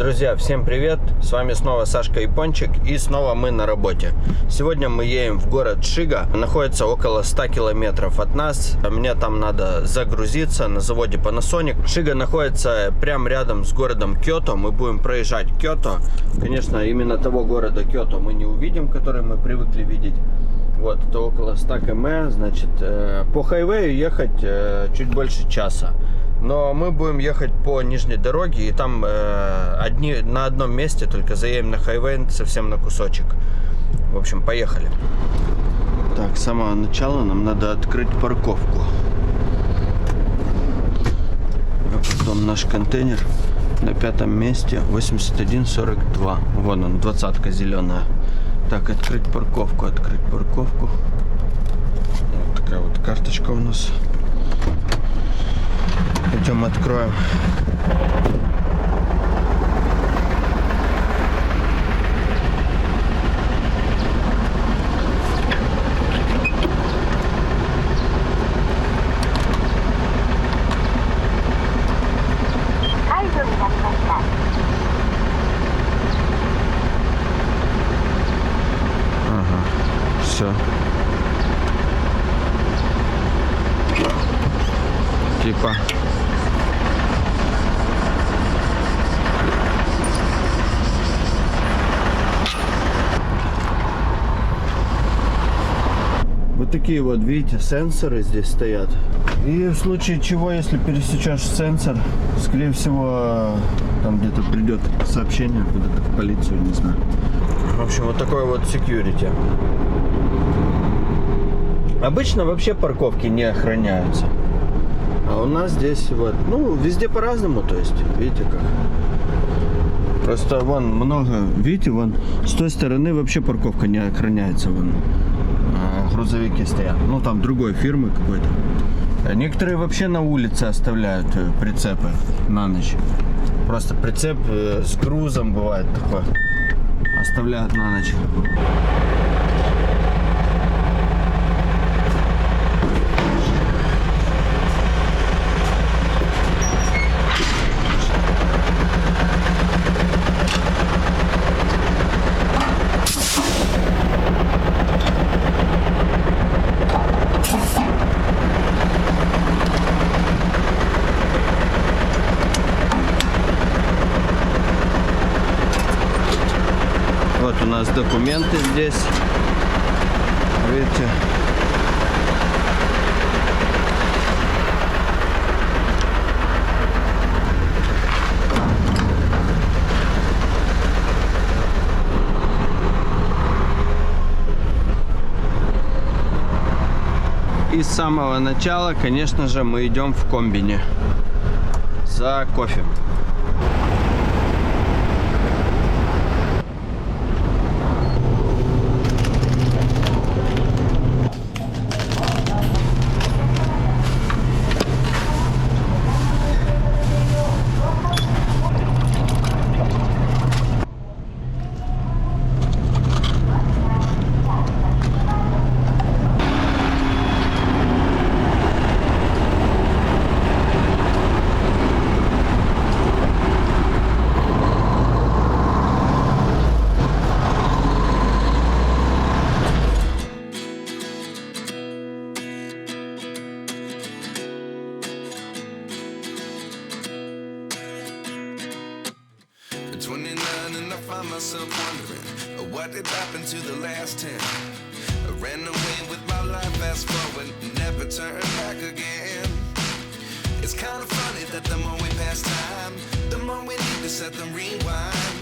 Друзья, всем привет! С вами снова Сашка Япончик, и снова мы на работе. Сегодня мы едем в город Шига, находится около 100 километров от нас. Мне там надо загрузиться на заводе Panasonic. Шига находится прямо рядом с городом Киото. Мы будем проезжать Киото. Конечно, именно того города Киото мы не увидим, который мы привыкли видеть. Вот, это около 100 км, значит, по хайвею ехать чуть больше часа. Но мы будем ехать по нижней дороге, и там на одном месте только заедем на хайвей совсем на кусочек. В общем, поехали. Так, с самого начала нам надо открыть парковку. А потом наш контейнер на 5-м месте, 8142. Вон он, 20-ка зеленая. Так, открыть парковку, открыть парковку. Вот такая вот карточка у нас. Пойдем откроем. Ага, все. Типа. Вот такие вот, видите, сенсоры здесь стоят. И в случае чего, если пересечешь сенсор, скорее всего, там где-то придет сообщение куда-то в полицию, не знаю. В общем, вот такой вот security. Обычно вообще парковки не охраняются. А у нас здесь вот, ну, везде по-разному, то есть, видите как. Просто вон много, видите, вон с той стороны вообще парковка не охраняется, вон. Грузовики стоят. Ну, там другой фирмы какой-то. А некоторые вообще на улице оставляют прицепы на ночь. Просто прицеп с грузом бывает такой. Оставляют на ночь. Вот у нас документы здесь. Видите? И с самого начала, конечно же, мы идем в комбине за кофе. And I find myself wondering what did happen to the last 10. I ran away with my life, fast forward, never turn back again. It's kind of funny that the more we pass time, the more we need to set them rewind.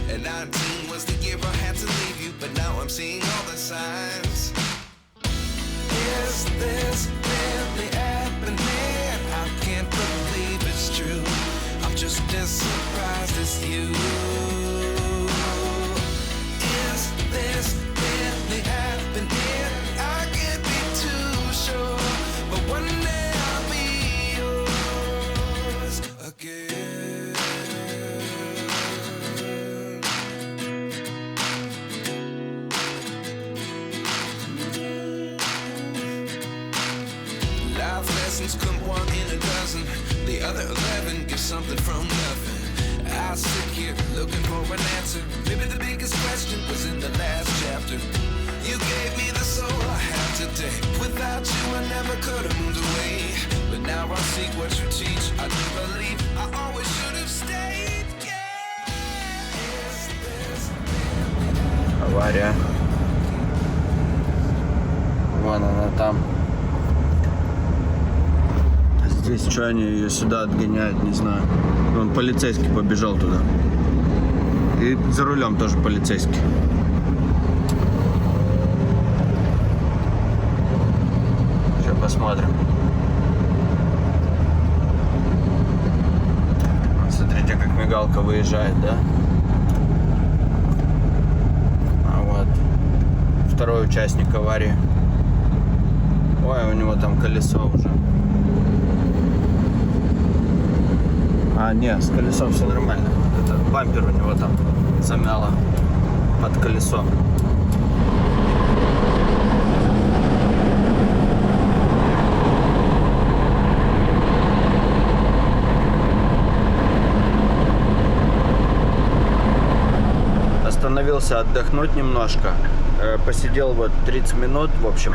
And 19 was the year I had to leave you, but now I'm seeing all the signs. Is this really happening? I can't believe it's true. I'm just as surprised as you. Is this really happening? I can't be too sure, but one day I'll be yours again. Life lessons come one in a dozen. The other 11 get something from nothing. I sit here looking for an answer. Maybe the biggest question was in the last chapter. You gave me the soul I have today. Without you I never could have moved away. But now I seek what you teach. I do believe I always should have stayed. Авария. Вон она там. Здесь что они ее сюда отгоняют, не знаю. Вон полицейский побежал туда. И за рулем тоже полицейский. Сейчас посмотрим. Смотрите, как мигалка выезжает, да? А вот второй участник аварии. Ой, у него там колесо уже. А, нет, с колесом все нормально. Это бампер у него там замяло под колесом. Остановился отдохнуть немножко. Посидел вот 30 минут, в общем.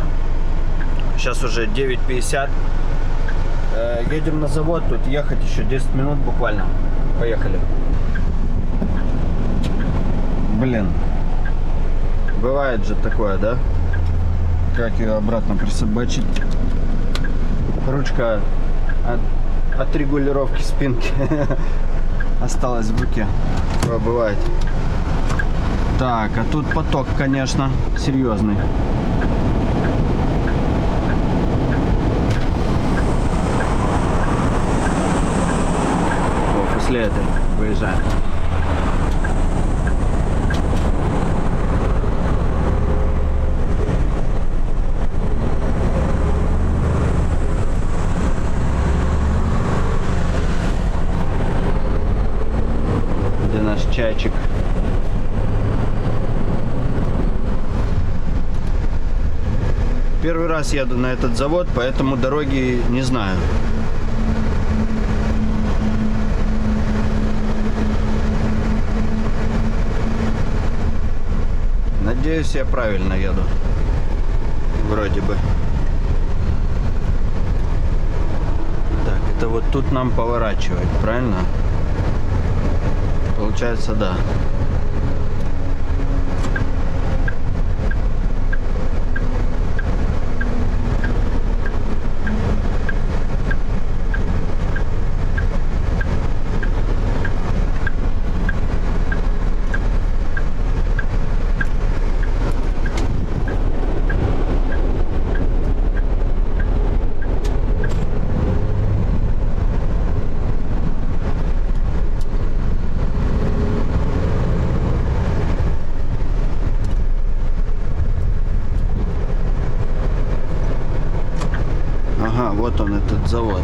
Сейчас уже 9:50. Едем на завод, тут ехать еще 10 минут буквально. Поехали. Блин. Бывает же такое, да? Как ее обратно присобачить? Ручка от регулировки спинки осталась в руке. Бывает. Так, а тут поток, конечно, серьезный. После этой выезжаем. Где наш чайчик? Первый раз еду на этот завод, поэтому дороги не знаю. Надеюсь, я правильно еду. Вроде бы. Так, это вот тут нам поворачивать, правильно? Получается, да. Ага, вот он, этот завод.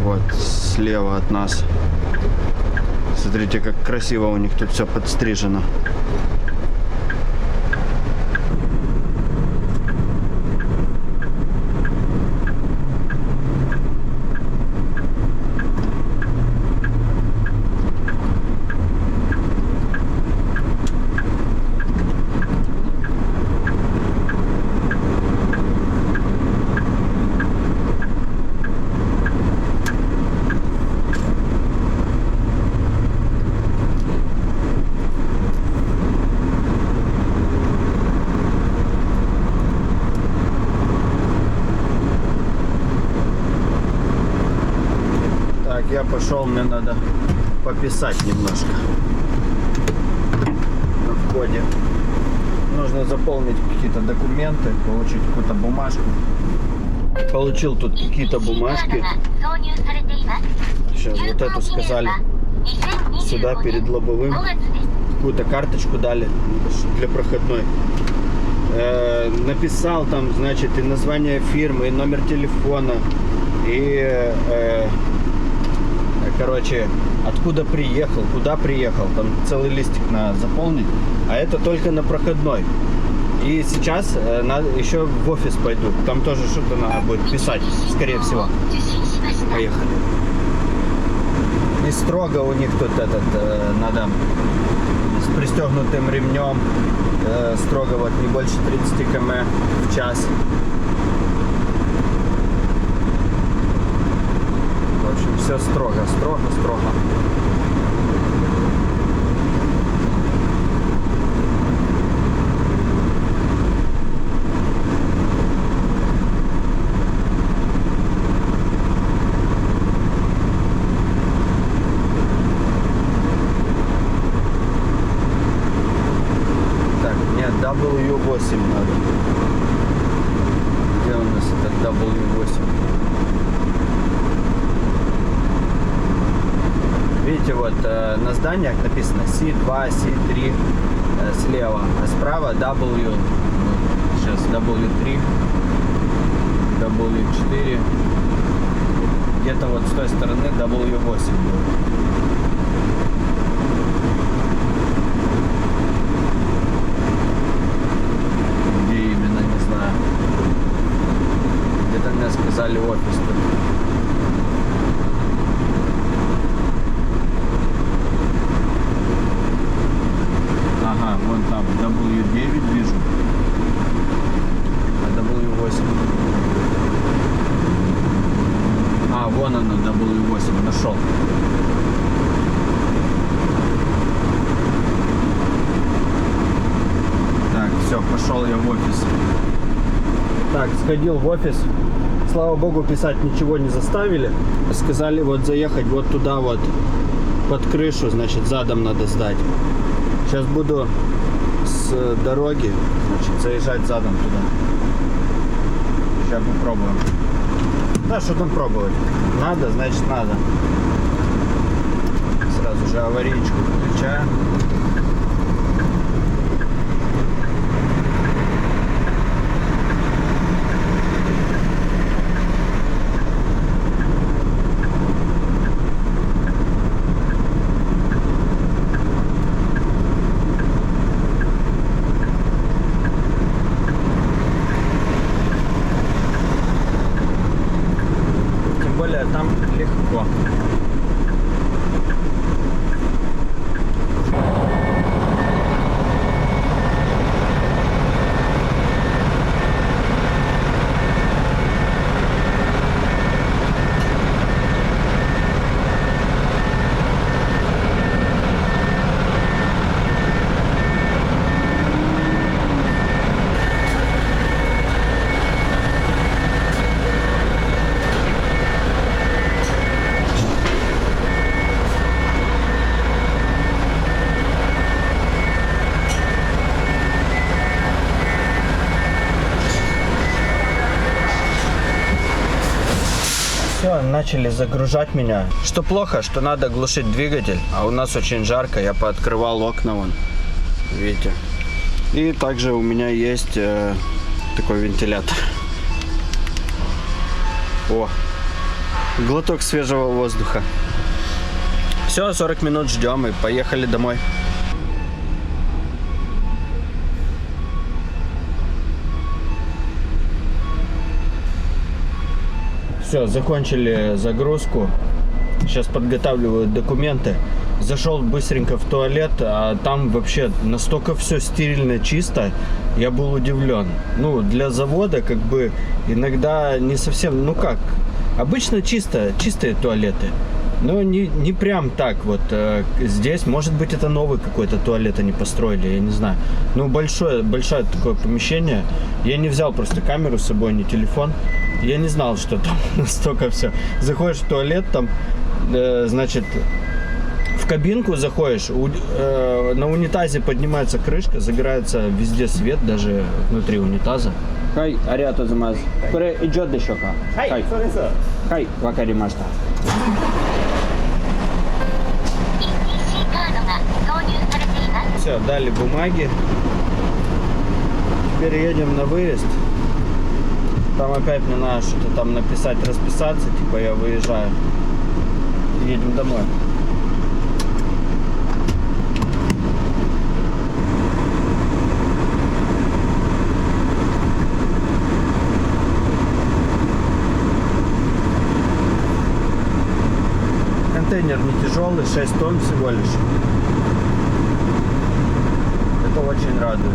Вот слева от нас. Смотрите, как красиво у них тут все подстрижено. Я пошел, мне надо пописать немножко на входе. Нужно заполнить какие-то документы, получить какую-то бумажку. Получил тут какие-то бумажки. Сейчас вот эту сказали сюда перед лобовым. Какую-то карточку дали для проходной. Написал там, значит, и название фирмы, и номер телефона, и короче, откуда приехал, куда приехал, там целый листик надо заполнить, а это только на проходной. И сейчас надо еще в офис пойду, там тоже что-то надо будет писать, скорее всего. Поехали. не строго у них тут надо с пристегнутым ремнем, строго вот не больше 30 км в час. В общем, все строго. W8 надо. Где у нас этот W8? Видите, вот на зданиях написано C2, C3 слева, а справа W. Сейчас W3, W4. Где-то вот с той стороны W8 будет. Сказали офис тут. Ага, вон там W9 вижу. А W8. А, вон оно, W8, нашел. Так, все, пошел я в офис. Так, сходил в офис. Слава богу, писать ничего не заставили. Сказали вот заехать вот туда вот под крышу, значит, задом надо сдать. Сейчас буду с дороги, значит, заезжать задом туда. Сейчас попробуем. Да, что там пробовать? Надо, значит, надо. Сразу же аварийку включаю. Там легко. Все, начали загружать меня. Что плохо, что надо глушить двигатель, а у нас очень жарко, я пооткрывал окна вон, видите. И также у меня есть такой вентилятор. О, глоток свежего воздуха. Все, 40 минут ждем и поехали домой. Все, закончили загрузку. Сейчас подготавливаю документы. Зашел быстренько в туалет, а там вообще настолько все стерильно, чисто. Я был удивлен. Ну, для завода как бы иногда не совсем, ну как, обычно чистые туалеты. Но не прям так вот. Здесь, может быть, это новый какой-то туалет они построили, я не знаю. Ну, большое такое помещение. Я не взял просто камеру с собой, не телефон. Я не знал, что там настолько все. Заходишь в туалет, там, значит, в кабинку заходишь, на унитазе поднимается крышка, загорается везде свет, даже внутри унитаза. Хай, ариато замаз. Коре идет до щека. Хай, хай, вакаримашта. Все, дали бумаги. Теперь едем на выезд. Там опять мне надо что-то там написать, расписаться, типа я выезжаю. Едем домой. контейнер не тяжелый, 6 тонн всего лишь. Это очень радует.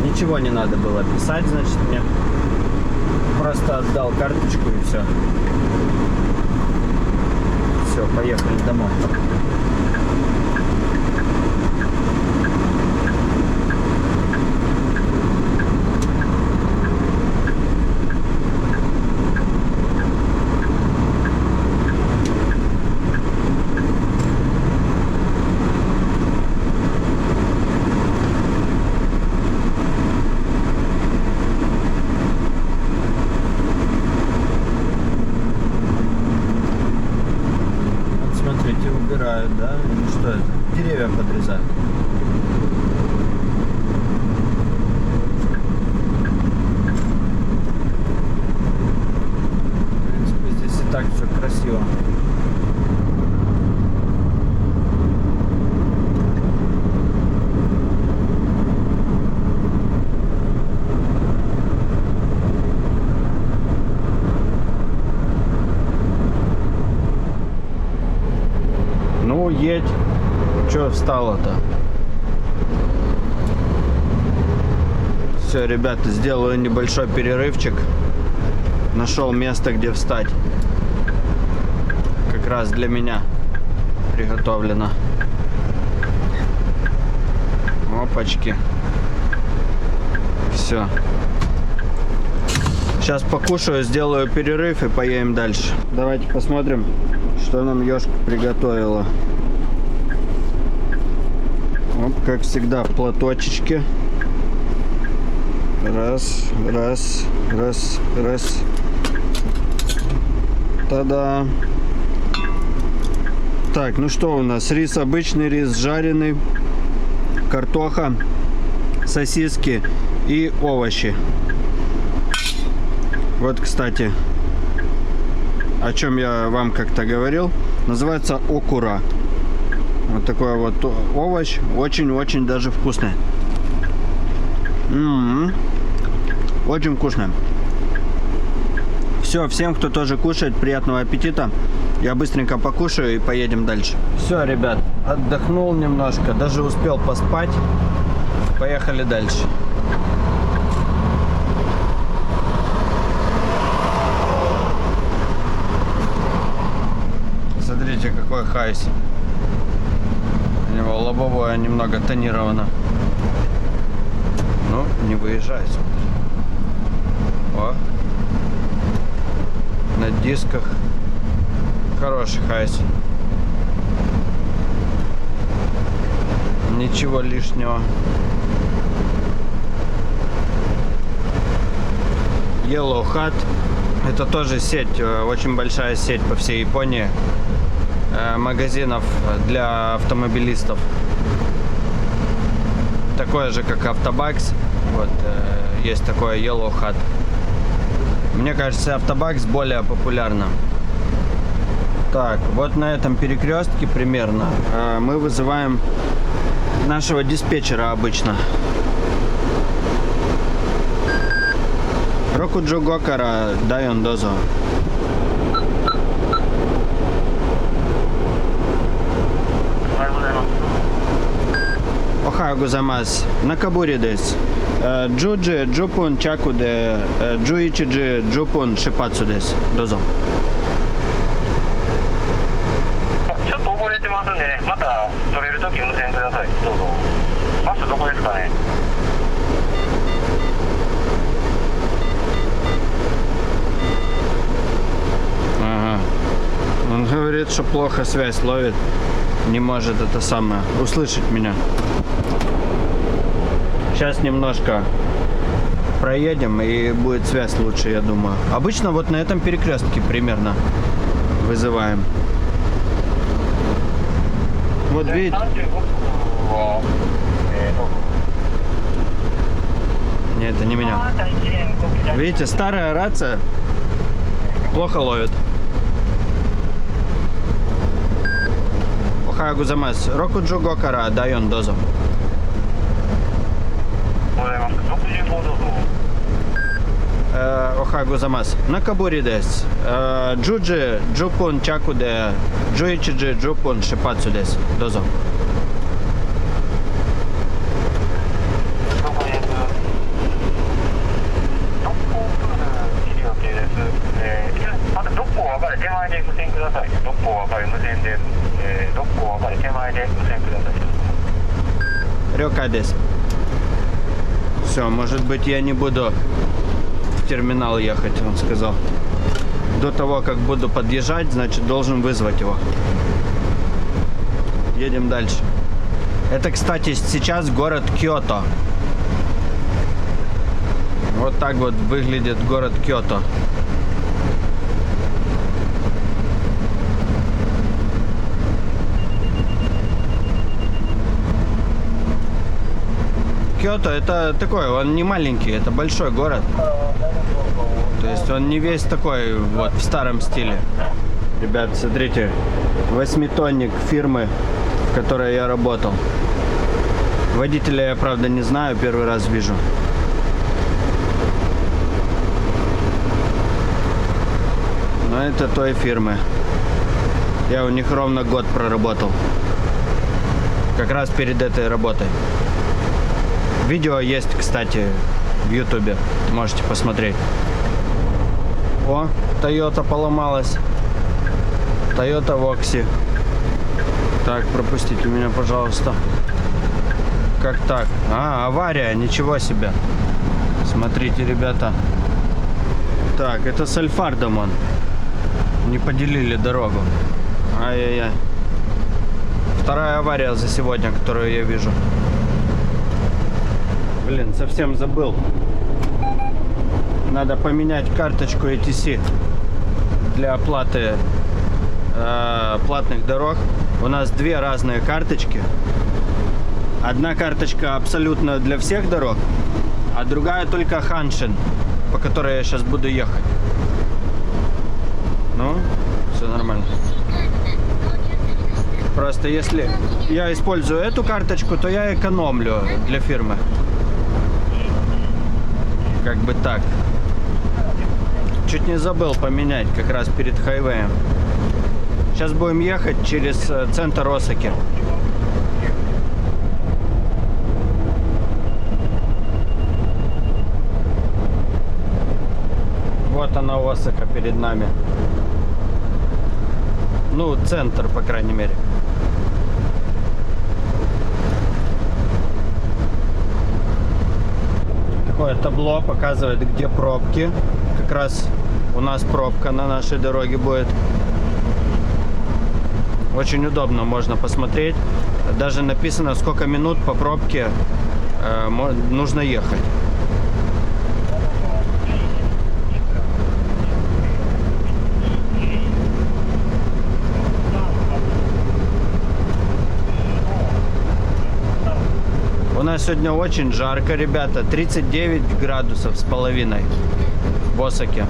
Ничего не надо было писать, значит, мне просто отдал карточку и все. Все, поехали домой. Убирают, да? Или что это? Деревья подрезают. В принципе, здесь и так все красиво. Ну, едь. Че встало-то? Все, ребята, сделаю небольшой перерывчик. Нашел место, где встать. Как раз для меня приготовлено. Опачки. Все. Сейчас покушаю, сделаю перерыв и поедем дальше. Давайте посмотрим, что нам Ёшка приготовила. Вот, как всегда, в платочечке. Раз, раз, раз, раз. Та-да! Так, ну что у нас? Рис обычный, рис жареный, картоха, сосиски и овощи. Вот, кстати, о чем я вам как-то говорил. Называется окура. Вот такой вот овощ. Очень-очень даже вкусный. Очень вкусный. Все, всем, кто тоже кушает, приятного аппетита. Я быстренько покушаю и поедем дальше. Все, ребят, отдохнул немножко. Даже успел поспать. Поехали дальше. Смотрите, какой хайс. У него лобовое немного тонировано. Ну, не выезжает. О. На дисках. Хороший хайс. Ничего лишнего. Yellow Hat. Это тоже сеть, очень большая сеть по всей Японии. Магазинов для автомобилистов. Такое же, как Автобакс. Вот, есть такое Yellow Hat. Мне кажется, Автобакс более популярна. Так, вот на этом перекрестке примерно мы вызываем нашего диспетчера обычно. Рокуджуго кара дайон дозо. Охайо гозаймасу. Накабури десу. Джуджи джупун чаку де джуичиджи джупун шипацу десу. Дозо. ちょっと遅れてますんでね、また取れるとき運転ください。どうぞ。バスどこですかね。 Ага. Он говорит, что плохо связь ловит. не может это самое услышать меня. Сейчас немножко проедем и будет связь лучше, я думаю. Обычно вот на этом перекрестке примерно вызываем. Вот видите. 35は、どうぞ。 Нет, это не меня. Видите, старая рация плохо ловит. Охайо гузамас. Рокуджу гокара дайон дозо. ございます。65どうぞ。 Охайо гузамас. Накабури дес. Джуджи джупун чакуде. Джуичиджи джупун шипацу дес. Дозо. どこに行く？どこ来る予定です。あとどこ分かれ手前で無線ください。どこ分かれ無線で、どこ分かれ手前で無線ください。 Рёка дес. Все, может быть, я не буду в терминал ехать, он сказал. До того, как буду подъезжать, значит, должен вызвать его. Едем дальше. Это, кстати, сейчас город Киото. Вот так вот выглядит город Киото. Киото это такой, он не маленький, это большой город. То есть он не весь такой вот в старом стиле. Ребят, смотрите, 8-тонник фирмы, в которой я работал. Водителя я, правда, не знаю, первый раз вижу. Но это той фирмы. Я у них ровно год проработал. Как раз перед этой работой. Видео есть, кстати, в Ютубе. Можете посмотреть. О, Toyota поломалась. Toyota Voxy. Так, пропустите меня, пожалуйста. Как так? А, авария, ничего себе. Смотрите, ребята. Так, это с Альфардом он. Не поделили дорогу. Ай-яй-яй. Вторая авария за сегодня, которую я вижу. Блин, совсем забыл. Надо поменять карточку ETC для оплаты платных дорог. У нас две разные карточки. Одна карточка абсолютно для всех дорог, а другая только Ханшин, по которой я сейчас буду ехать. Ну, все нормально. Просто если я использую эту карточку, то я экономлю для фирмы. Как бы так. Чуть не забыл поменять как раз перед хайвеем. Сейчас будем ехать через центр Осаки. Вот она, Осака, перед нами. Ну, центр, по крайней мере. Такое табло показывает, где пробки. Как раз у нас пробка на нашей дороге будет. Очень удобно, можно посмотреть. Даже написано, сколько минут по пробке нужно ехать. У нас сегодня очень жарко, ребята. 39 градусов с половиной в Осаке.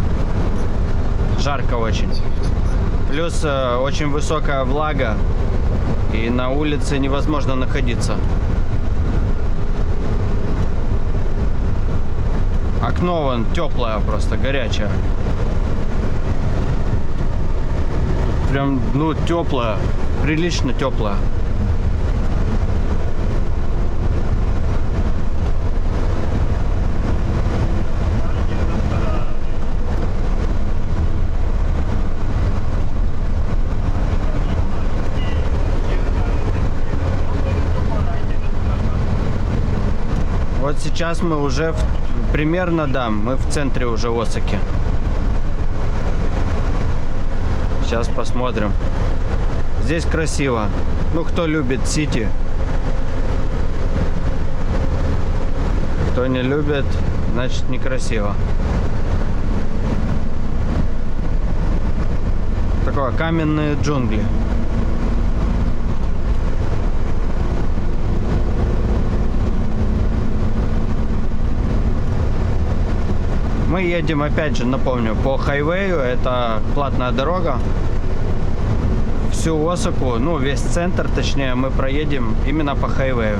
Жарко очень. Плюс очень высокая влага. И на улице невозможно находиться. Окно вон теплое, просто горячее. Прям, ну, теплое. Прилично теплое. Вот сейчас мы уже примерно, да, мы в центре уже Осаки. Сейчас посмотрим. Здесь красиво. Ну, кто любит Сити. Кто не любит, значит некрасиво. Такое каменные джунгли. Мы едем, опять же, напомню, по хайвею. Это платная дорога. Всю Осаку, ну, весь центр, точнее, мы проедем именно по хайвею.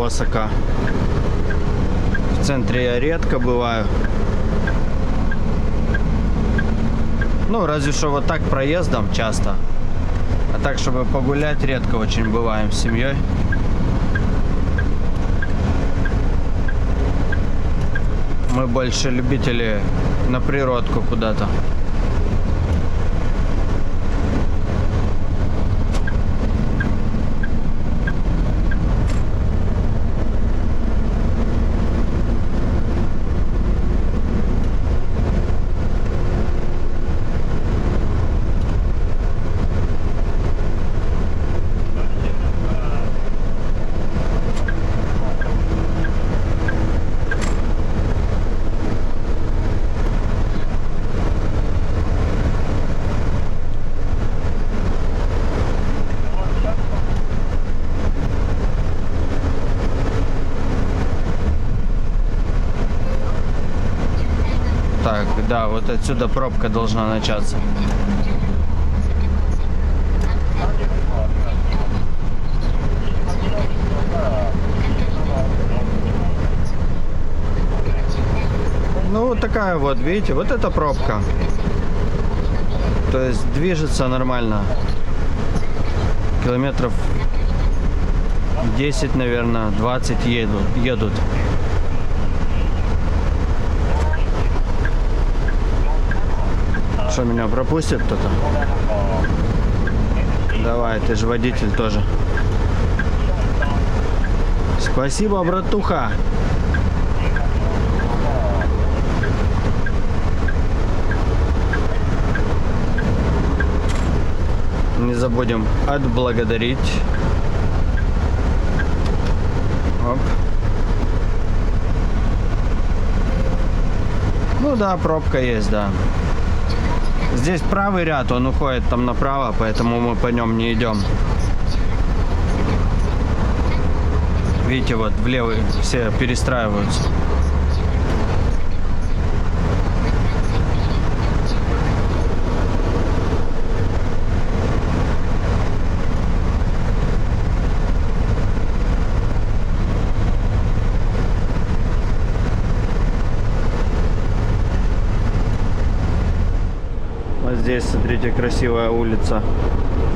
Осака. В центре я редко бываю. Ну, разве что вот так проездом часто. А так, чтобы погулять, редко очень бываем с семьей. Мы больше любители на природку куда-то. Так, да, вот отсюда пробка должна начаться. Ну, вот такая вот, видите, вот эта пробка. То есть движется нормально. Километров 10, наверное, 20 едут. Что, меня пропустит кто-то? Давай, ты же водитель тоже. Спасибо, братуха. Не забудем отблагодарить. Оп. Ну да, пробка есть, да. Здесь правый ряд, он уходит там направо, поэтому мы по нем не идем. Видите, вот в левый все перестраиваются. Здесь, смотрите, красивая улица.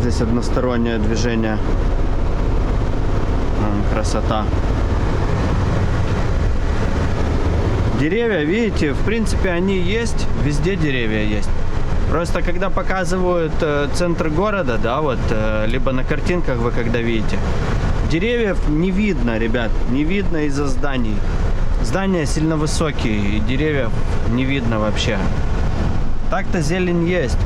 Здесь одностороннее движение. Красота. Деревья, видите, в принципе, они есть. Везде деревья есть. Просто когда показывают центр города, да, вот, либо на картинках вы когда видите, деревьев не видно, ребят, не видно из-за зданий. Здания сильно высокие, и деревьев не видно вообще. Так-то зелень есть.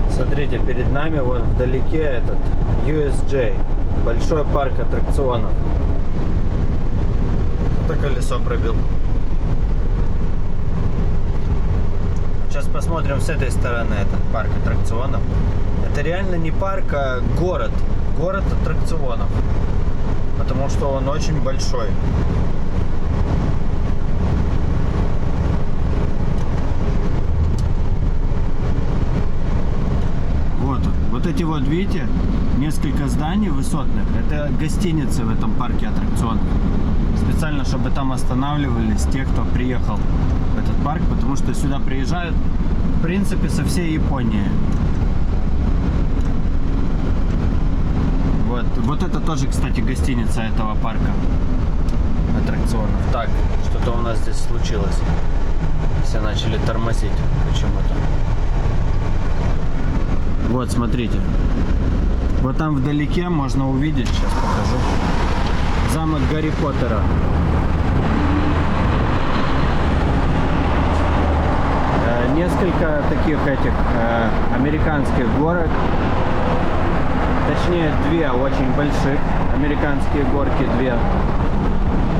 Смотрите, перед нами вот вдалеке этот USJ, большой парк аттракционов. Это колесо пробил. Сейчас посмотрим с этой стороны этот парк аттракционов. Это реально не парк, а город. Город аттракционов. потому что он очень большой. Вот эти вот, видите, несколько зданий высотных. Это гостиницы в этом парке аттракционов. Специально, чтобы там останавливались те, кто приехал в этот парк, потому что сюда приезжают, в принципе, со всей Японии. Вот это тоже, кстати, гостиница этого парка аттракционов. Так, что-то у нас здесь случилось. Все начали тормозить почему-то. Вот, смотрите. Вот там вдалеке можно увидеть, сейчас покажу, замок Гарри Поттера. Несколько таких этих американских горок. Точнее, две очень больших американские горки, две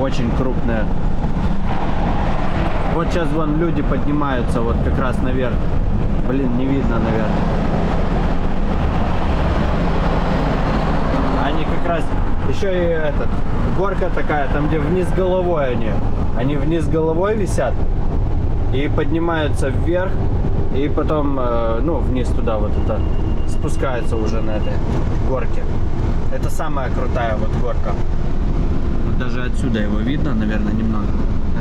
очень крупные. Вот сейчас вон люди поднимаются вот как раз наверх. Блин, не видно, наверное. Они как раз еще и этот, горка такая, там где вниз головой они вниз головой висят и поднимаются вверх, и потом, ну, вниз туда вот это спускаются уже на этой горке. Это самая крутая вот горка. Вот даже отсюда его видно, наверное, немного.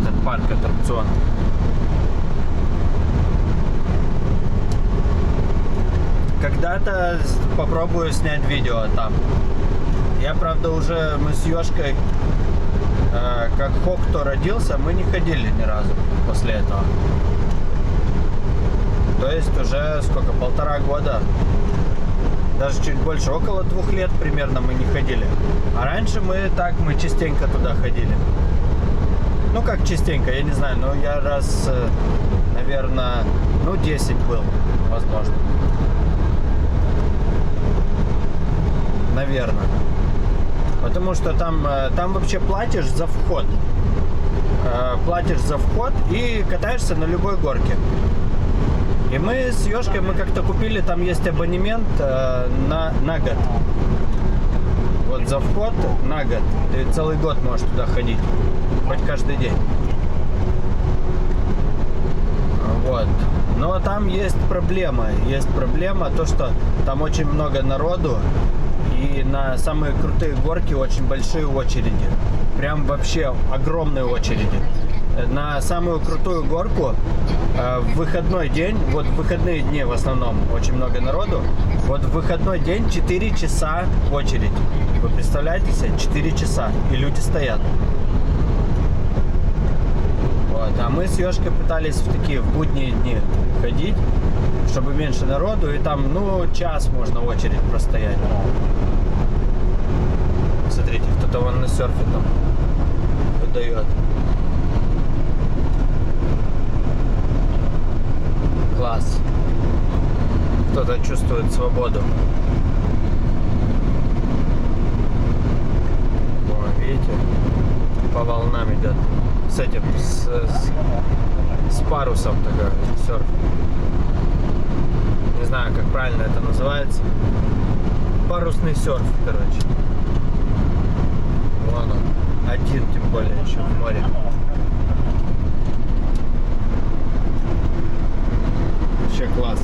Этот парк аттракционов. Когда-то попробую снять видео там. Я, правда, уже, мы с Ёшкой, как Хокто родился, мы не ходили ни разу после этого. То есть уже сколько, 1,5 года, даже чуть больше, около 2 лет примерно мы не ходили. А раньше мы частенько туда ходили. Ну как частенько, я не знаю, но я раз, наверное, 10 был, возможно. Наверное. Потому что там вообще платишь за вход. Платишь за вход и катаешься на любой горке. И мы с Ёшкой, мы как-то купили, там есть абонемент на год. Вот за вход на год. Ты целый год можешь туда ходить. Хоть каждый день. Вот. Но там есть проблема. Есть проблема, то что там очень много народу. И на самые крутые горки очень большие очереди. Прям вообще огромные очереди. На самую крутую горку в выходной день, вот в выходные дни в основном очень много народу, вот в выходной день 4 часа очередь. Вы представляете себе? 4 часа. И люди стоят. Вот. А мы с Ёшкой пытались в такие в будние дни ходить, чтобы меньше народу, и там, час можно очередь простоять. Смотрите, кто-то вон на серфе там выдает. Класс. Кто-то чувствует свободу. О, видите? По волнам идет. С этим, с парусом такой серф. Не знаю, как правильно это называется. Парусный серф, короче. Вон он. Один, тем более, еще в море. Вообще класс.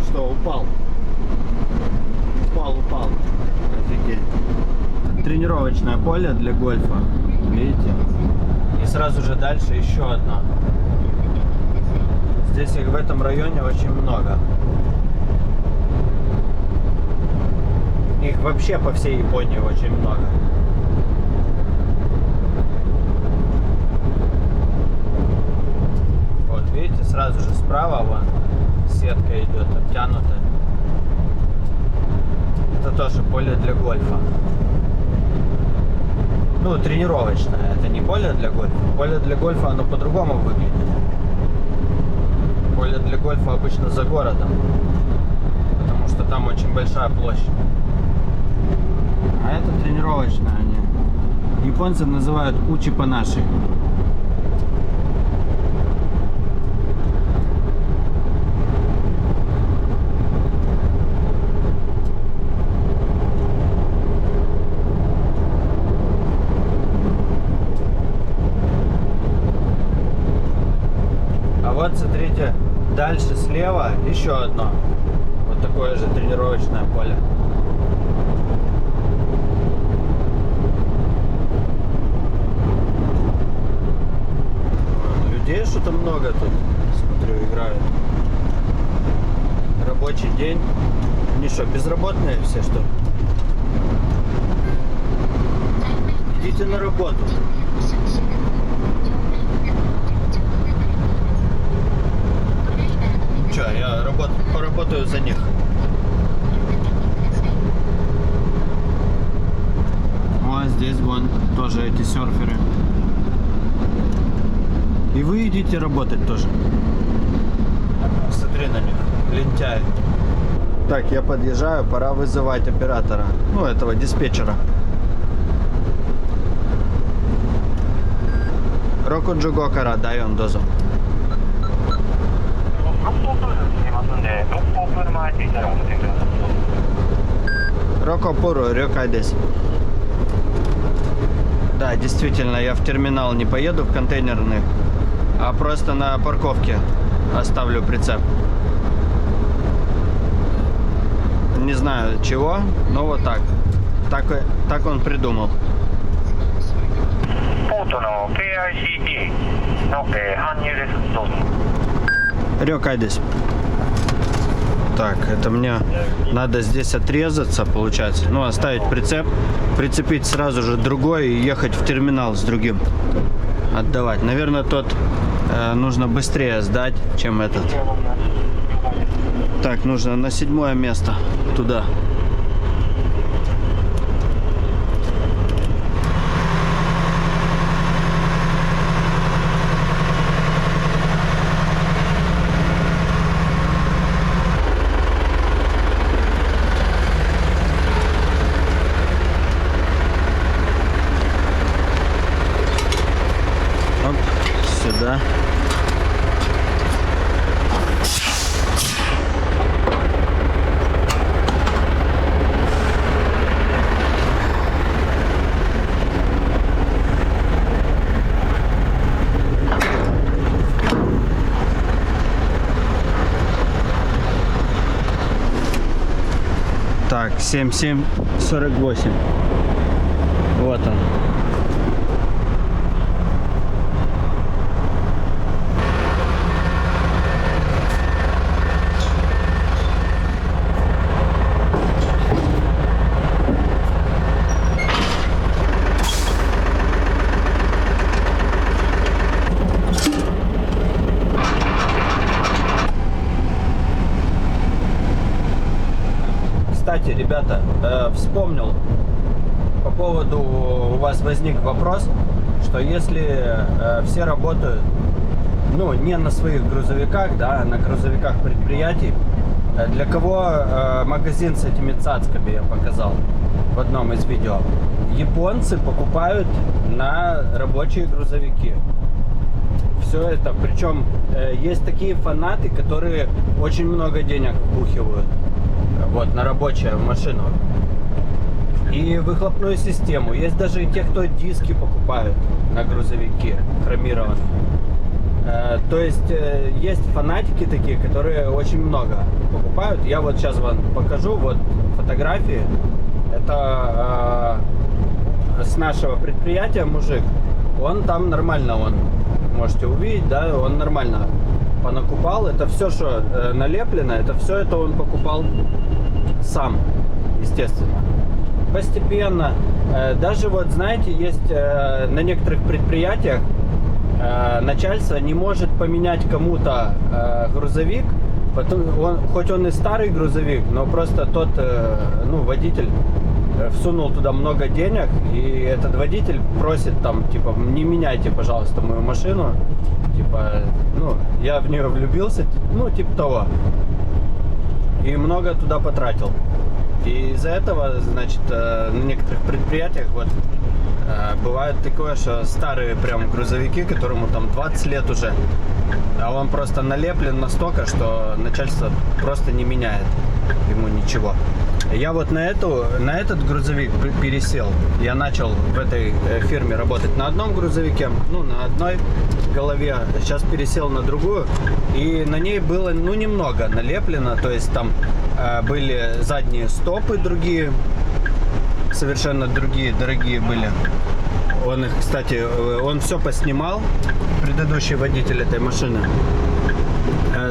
Что, упал? Упал. Офигеть. Тренировочное поле для гольфа. Видите? И сразу же дальше еще одно. Здесь их в этом районе очень много. Их вообще по всей Японии очень много. Вот, видите, сразу же справа вон сетка идет, обтянутая. Это тоже поле для гольфа. Тренировочное. Это не поле для гольфа. Поле для гольфа, оно по-другому выглядит. Поле для гольфа обычно за городом, потому что там очень большая площадь. А это тренировочное. Они японцы называют учи-панаши. вот смотрите, дальше слева еще одно. Вот такое же тренировочное поле. Людей что-то много тут, смотрю, играют. Рабочий день. Они что, безработные все, что ли? Идите на работу. Че, я поработаю за них. Вот здесь вон тоже эти серферы. И вы идите работать тоже. Смотри на них, лентяи. Так, я подъезжаю, пора вызывать оператора. Ну, этого диспетчера. Року Джугокара, дай он дозу. 六甲プールに着きますんで、六甲プール前着いたらお乗せください。 Роко Пуру, Рёкайдес. Да, действительно, я в терминал не поеду, в контейнерный, а просто на парковке оставлю прицеп. Не знаю чего, но вот так. Так он придумал. ポートの KICT の、搬入です。どうぞ。 Рёкайдес. Так, это мне надо здесь отрезаться, получается. Ну, оставить прицеп, прицепить сразу же другой и ехать в терминал с другим. Отдавать. Наверное, тот нужно быстрее сдать, чем этот. Так, нужно на 7-е место. Туда. Оп, сюда. Так, 7748. Вот он. Кстати, ребята, вспомнил по поводу, у вас возник вопрос, что если все работают, ну, не на своих грузовиках, да, а на грузовиках предприятий, для кого магазин с этими цацками я показал в одном из видео. Японцы покупают на рабочие грузовики. Все это, причем есть такие фанаты, которые очень много денег вбухивают вот на рабочую машину и выхлопную систему. Есть даже и те, кто диски покупают на грузовики хромированные. То есть есть фанатики такие, которые очень много покупают. Я вот сейчас вам покажу вот фотографии. Это с нашего предприятия мужик. Он там нормально, он можете увидеть, да, он нормально понакупал. Это все, что налеплено, это все это он покупал сам, естественно. Постепенно. Даже вот, знаете, есть на некоторых предприятиях начальство не может поменять кому-то грузовик, хоть он и старый грузовик, но просто тот, ну, водитель всунул туда много денег, и этот водитель просит там, типа, не меняйте, пожалуйста, мою машину, типа, ну, я в нее влюбился, ну, типа того, и много туда потратил. И из-за этого, значит, на некоторых предприятиях вот бывает такое, что старые прям грузовики, которому там 20 лет уже, а он просто налеплен настолько, что начальство просто не меняет ему ничего. Я вот на этот грузовик пересел. Я начал в этой фирме работать на одном грузовике, ну, на одной голове. Сейчас пересел на другую. И на ней было, ну, немного налеплено. То есть там были задние стопы другие. Совершенно другие, дорогие были. Он их, кстати, он все поснимал. Предыдущий водитель этой машины.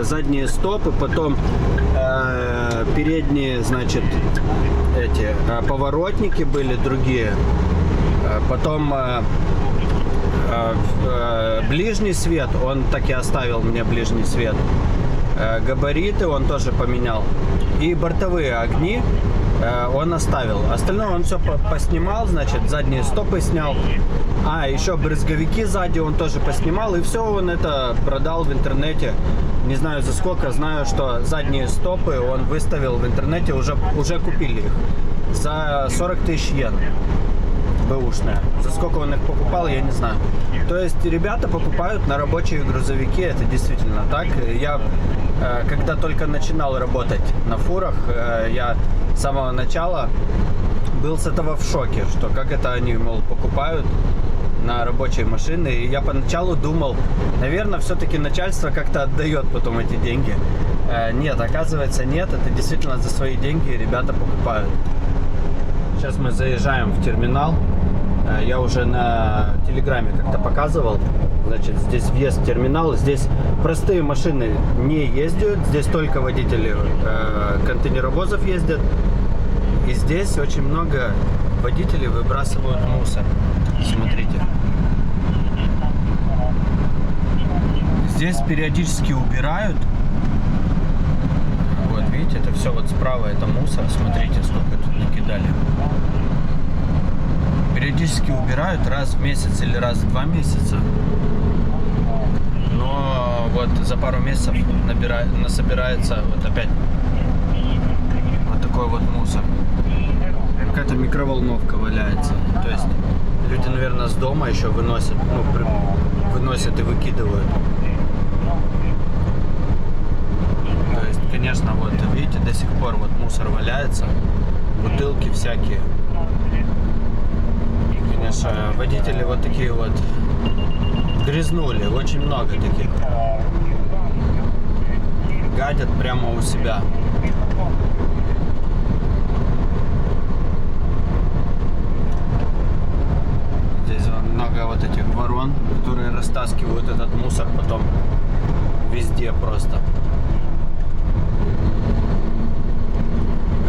Задние стопы, потом передние, значит, эти поворотники были другие, потом ближний свет, он так и оставил мне ближний свет, габариты он тоже поменял, и бортовые огни он оставил. Остальное он все поснимал, значит, задние стопы снял. Еще брызговики сзади он тоже поснимал. И все он это продал в интернете. Не знаю за сколько, знаю, что задние стопы он выставил в интернете, уже купили их. За 40 тысяч йен. Бэушные. За сколько он их покупал, я не знаю. То есть ребята покупают на рабочие грузовики, это действительно так. Я, когда только начинал работать на фурах, я с самого начала был с этого в шоке, что как это они, мол, покупают на рабочие машины. И я поначалу думал, наверное, все-таки начальство как-то отдает потом эти деньги. Нет, оказывается, нет. Это действительно за свои деньги ребята покупают. Сейчас мы заезжаем в терминал. Я уже на телеграме как-то показывал. Значит, здесь въезд в терминал. Здесь простые машины не ездят. Здесь только водители контейнеровозов ездят. И здесь очень много водителей выбрасывают мусор. Смотрите. Здесь периодически убирают. Вот, видите, это все вот справа, это мусор. Смотрите, сколько тут накидали. Периодически убирают раз в месяц или раз в 2 месяца. Но вот за пару месяцев насобирается вот опять вот такой вот мусор. Какая-то микроволновка валяется. То есть люди, наверное, с дома еще выносят, выносят и выкидывают. То есть, конечно, вот видите, до сих пор вот мусор валяется, бутылки всякие. Конечно, водители вот такие вот грязнули, очень много таких. Гадят прямо у себя. Здесь много вот этих ворон, которые растаскивают этот мусор потом везде просто.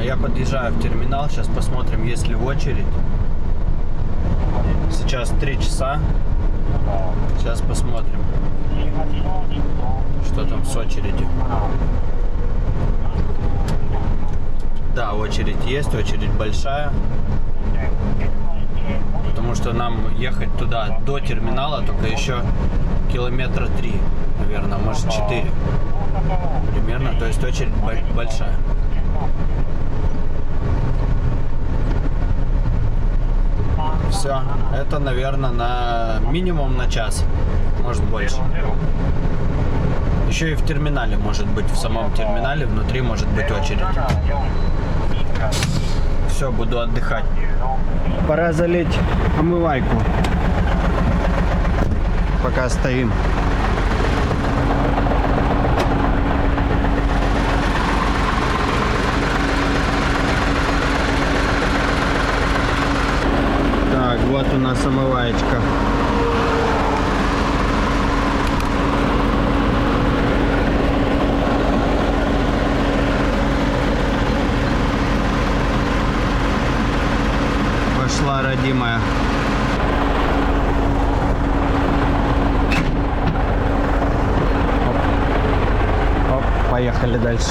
Я подъезжаю в терминал, сейчас посмотрим, есть ли очередь. Сейчас 3 часа. Сейчас посмотрим, что там с очередью. Да, очередь есть, очередь большая. Потому что нам ехать туда до терминала только еще километра 3, наверное, может 4 примерно. То есть очередь большая. Все, это, наверное, на минимум на час, может больше. Еще и в терминале может быть, в самом терминале внутри может быть очередь. Все, буду отдыхать. Пора залить омывайку. Пока стоим. Так, вот у нас омываечка. Пошла, родимая. Оп, поехали дальше.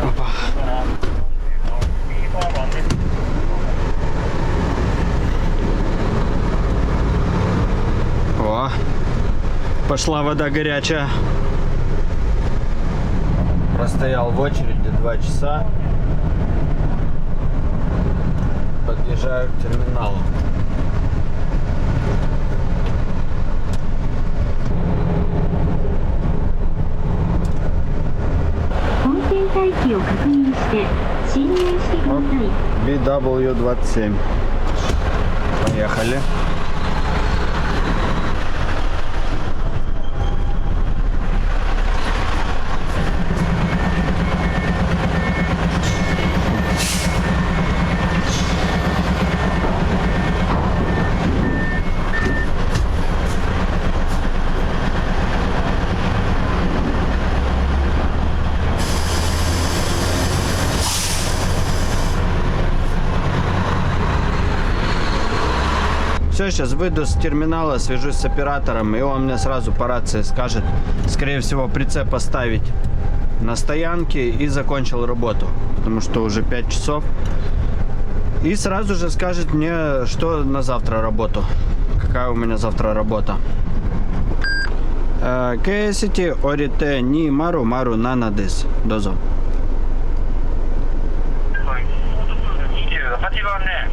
Опа. О, пошла вода горячая. Простоял в очереди 2 часа. Подъезжаю к терминалу. W27. Поехали. Все, сейчас выйду с терминала, свяжусь с оператором, и он мне сразу по рации скажет, скорее всего, прицеп поставить на стоянке и закончил работу, потому что уже 5 часов. И сразу же скажет мне, что на завтра работу, какая у меня завтра работа. Кесити орите ни мару мару нанадис. Дозо. 28番ね、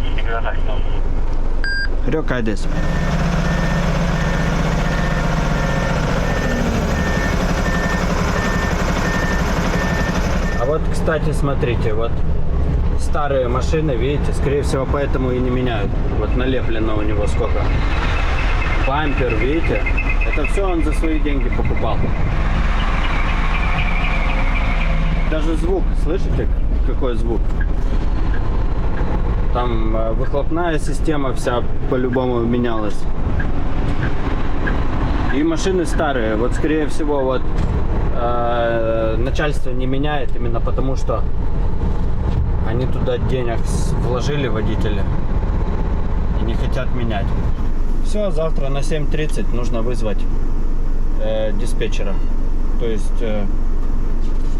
来てください。 了解です. А вот, кстати, смотрите, вот старые машины, видите, скорее всего, поэтому и не меняют. Вот налеплено у него сколько. Бампер, видите? Это все он за свои деньги покупал. Даже звук, слышите, какой звук? Там выхлопная система вся по-любому менялась. И машины старые. Вот скорее всего вот начальство не меняет именно потому, что они туда денег вложили, водители, и не хотят менять. Все, завтра на 7:30 нужно вызвать диспетчера. То есть,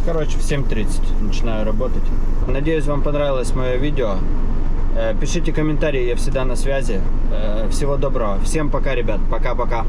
короче, в 7:30 начинаю работать. Надеюсь, вам понравилось мое видео. Пишите комментарии, я всегда на связи. Всего доброго. Всем пока, ребят. Пока-пока.